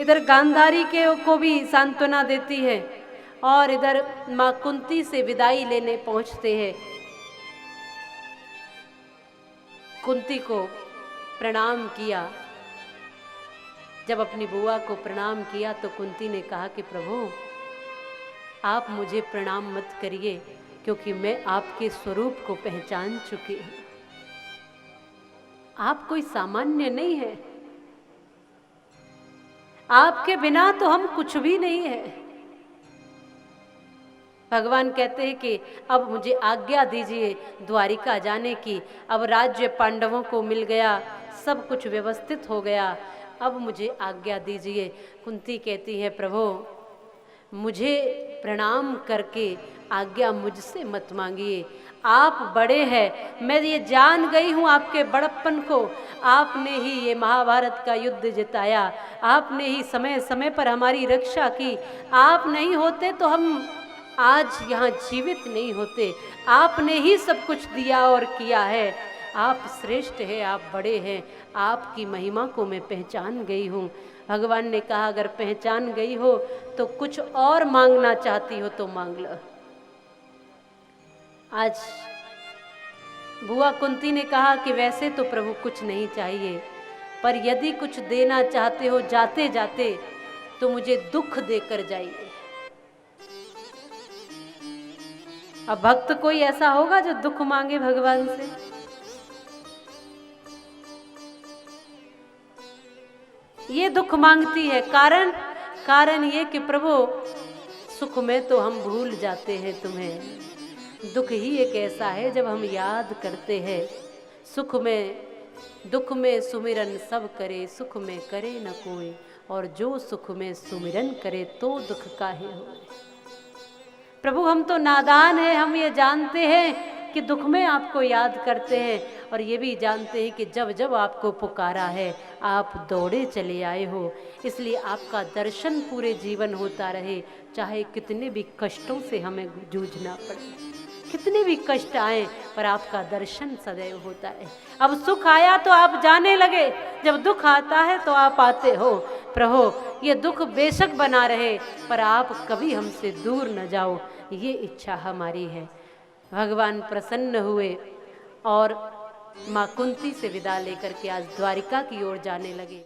इधर गांधारी के को भी सांत्वना देती है और इधर मां कुंती से विदाई लेने पहुंचते हैं। कुंती को प्रणाम किया। जब अपनी बुआ को प्रणाम किया तो कुंती ने कहा कि प्रभु आप मुझे प्रणाम मत करिए, क्योंकि मैं आपके स्वरूप को पहचान चुकी हूं। आप कोई सामान्य नहीं है, आपके बिना तो हम कुछ भी नहीं है। भगवान कहते हैं कि अब मुझे आज्ञा दीजिए द्वारिका जाने की। अब राज्य पांडवों को मिल गया, सब कुछ व्यवस्थित हो गया, अब मुझे आज्ञा दीजिए। कुंती कहती है प्रभु मुझे प्रणाम करके आज्ञा मुझसे मत मांगिए, आप बड़े हैं, मैं ये जान गई हूँ आपके बड़प्पन को। आपने ही ये महाभारत का युद्ध जिताया, आपने ही समय समय पर हमारी रक्षा की। आप नहीं होते तो हम आज यहाँ जीवित नहीं होते। आपने ही सब कुछ दिया और किया है। आप श्रेष्ठ हैं, आप बड़े हैं, आपकी महिमा को मैं पहचान गई हूँ। भगवान ने कहा अगर पहचान गई हो तो कुछ और मांगना चाहती हो तो मांग लो। आज बुआ कुंती ने कहा कि वैसे तो प्रभु कुछ नहीं चाहिए, पर यदि कुछ देना चाहते हो जाते जाते तो मुझे दुख देकर जाइए। अब भक्त कोई ऐसा होगा जो दुख मांगे भगवान से? ये दुख मांगती है। कारण ये कि प्रभु सुख में तो हम भूल जाते हैं तुम्हें, दुख ही एक ऐसा है जब हम याद करते हैं। दुख में सुमिरन सब करे, सुख में करे न कोई, और जो सुख में सुमिरन करे तो दुख काहे होए। प्रभु हम तो नादान हैं, हम ये जानते हैं कि दुख में आपको याद करते हैं, और ये भी जानते हैं कि जब जब आपको पुकारा है आप दौड़े चले आए हो। इसलिए आपका दर्शन पूरे जीवन होता रहे, चाहे कितने भी कष्टों से हमें जूझना पड़े, कितने भी कष्ट आए, पर आपका दर्शन सदैव होता है। अब सुख आया तो आप जाने लगे, जब दुख आता है तो आप आते हो। प्रभु ये दुख बेशक बना रहे पर आप कभी हमसे दूर न जाओ, ये इच्छा हमारी है। भगवान प्रसन्न हुए और मां कुंती से विदा लेकर के आज द्वारिका की ओर जाने लगे।